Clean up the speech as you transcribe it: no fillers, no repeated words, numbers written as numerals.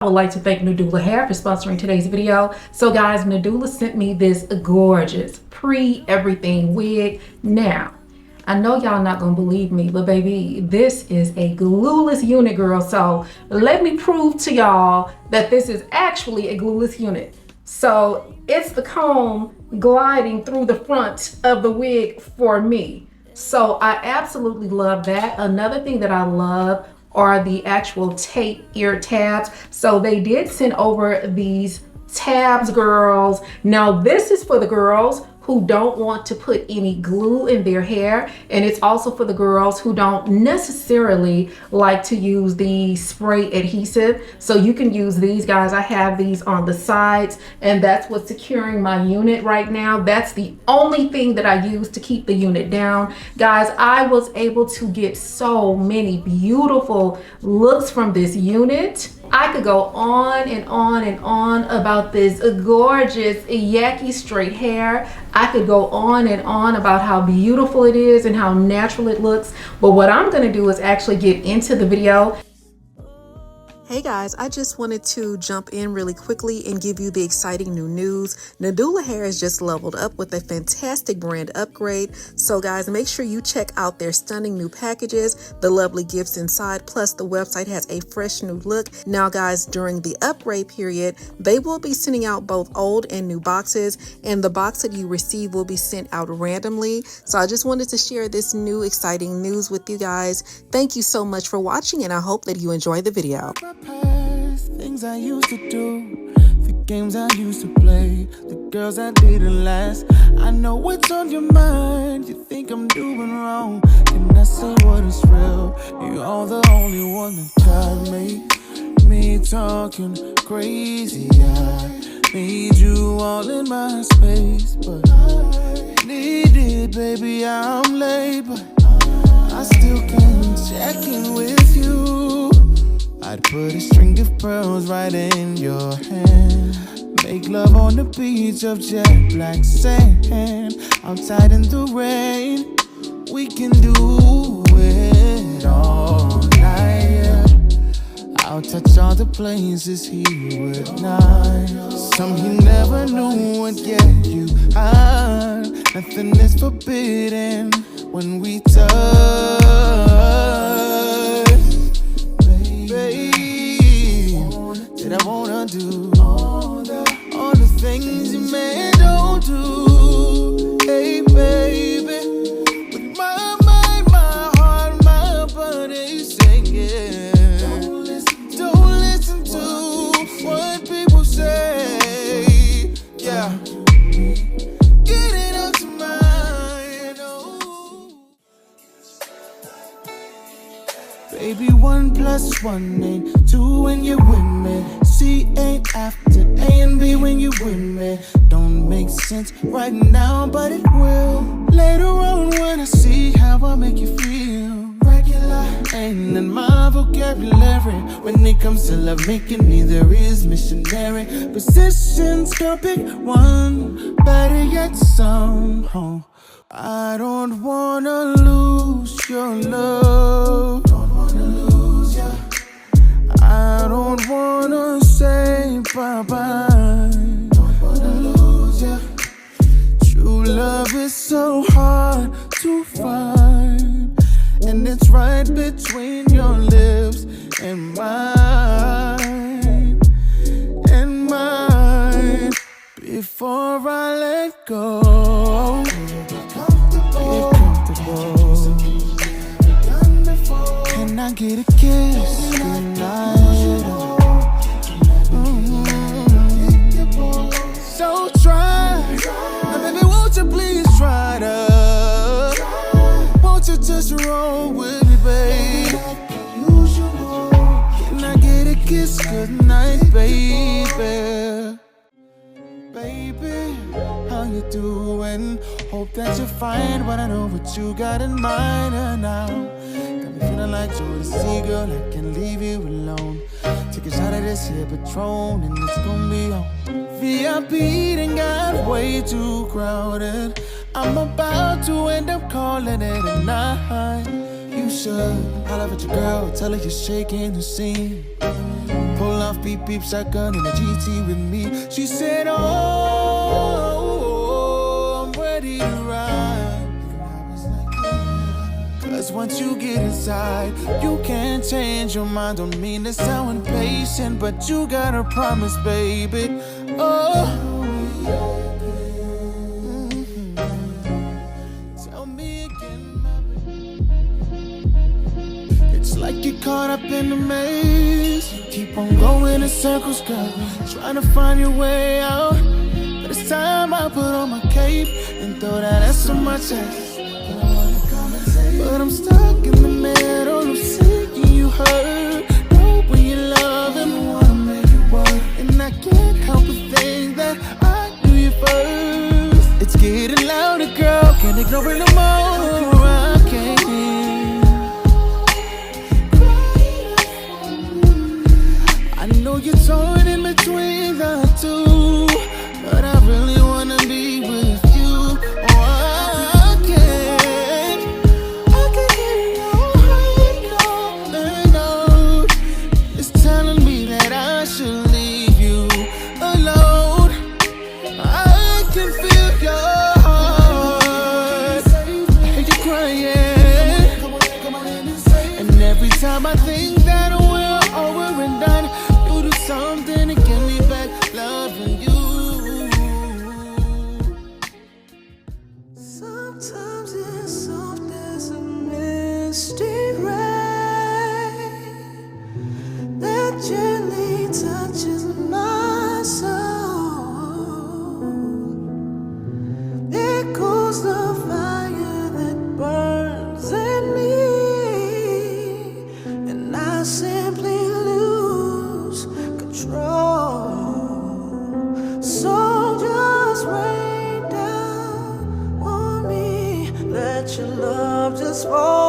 I would like to thank Nadula Hair for sponsoring today's video. So guys, Nadula sent me this gorgeous pre-everything wig. Now, I know y'all not gonna believe me, but baby, this is a glueless unit, girl. So let me prove to y'all that this is actually a glueless unit. So it's the comb gliding through the front of the wig for me. So I absolutely love that. Another thing that I love are the actual tape ear tabs. So they did send over these tabs, girls. Now this is for the girls who don't want to put any glue in their hair, and it's also for the girls who don't necessarily like to use the spray adhesive. So you can use these, guys. I have these on the sides, and that's what's securing my unit right now. That's the only thing that I use to keep the unit down. Guys, I was able to get so many beautiful looks from this unit. I could go on and on and on about this gorgeous Yaki straight hair. I could go on and on about how beautiful it is and how natural it looks. But what I'm gonna do is actually get into the video. Hey guys, I just wanted to jump in really quickly and give you the exciting new news. Nadula Hair has just leveled up with a fantastic brand upgrade. So guys, make sure you check out their stunning new packages, the lovely gifts inside, plus the website has a fresh new look. Now guys, during the upgrade period, they will be sending out both old and new boxes, and the box that you receive will be sent out randomly. So I just wanted to share this new exciting news with you guys. Thank you so much for watching, and I hope that you enjoy the video. Past, things I used to do, the games I used to play, the girls I didn't last. I know what's on your mind. You think I'm doing wrong? Can I say what is real? You're the only one that got me talking crazy. I need you all in my space, but I need it, baby. I'm late, but I still can't check in with you. I'd put a string of pearls right in your hand, make love on the beach of jet black sand, outside in the rain. We can do it all night. I'll touch all the places he would not. Some he never knew would get you high. Nothing is forbidden when we touch. That I wanna do all the things you may don't do. Hey baby, with my mind, my heart, my body singing. Don't listen to what people say. Yeah, get it out to mine. Oh. Baby, 1 + 1 ain't 2 when you're with me. C ain't after A and B when you with me. Don't make sense right now, but it will later on when I see how I make you feel. Regular ain't in my vocabulary. When it comes to love making, neither is missionary. Positions, don't pick one, better yet some. I don't wanna lose your love. Don't wanna lose ya. I don't wanna say bye-bye. Don't wanna lose ya. True love is so hard to find, and it's right between your lips and mine, and mine. Before I let go, get comfortable. Can I get a kiss tonight? So try, now baby, won't you please try to? Won't you just roll with me, babe? Can I get a kiss goodnight, baby? Baby, how you doing? Hope that you're fine, but I know what you got in mind now. Got me feeling like Joe Seagull, I can't leave you alone. Take a shot of this here Patron, and it's gonna be on. VIP done got way too crowded. I'm about to end up calling it a night. You should holler at your girl, tell her you're shaking the scene. Pull off, beep beep, shotgun in the GT with me. She said, oh, I'm ready to ride. Cause once you get inside, you can't change your mind. Don't mean to sound impatient, but you gotta promise, baby. Oh, tell me again, my baby. It's like you're caught up in the maze. You keep on going in circles, girl, trying to find your way out. But it's time I put on my cape and throw that ass on my chest. But I'm stuck in the middle of seeing you hurt. Know when you love and wanna make it work. And I can't help but think that I knew you first. It's getting louder, girl, can't ignore it no more. I can't. I know you're torn in between the two, but I really wanna be with you. Oh, I can't. I can hear your heart note. It's telling me that I should leave you alone. I can feel your heart. I hear you crying. And every time I think that we're over and done, you do something to get me back loving you. Sometimes it's soft as a misty rain that gently touches my soul. It cools the fire that burns in me, and I simply lose control. So just rain down on me, let your love just fall.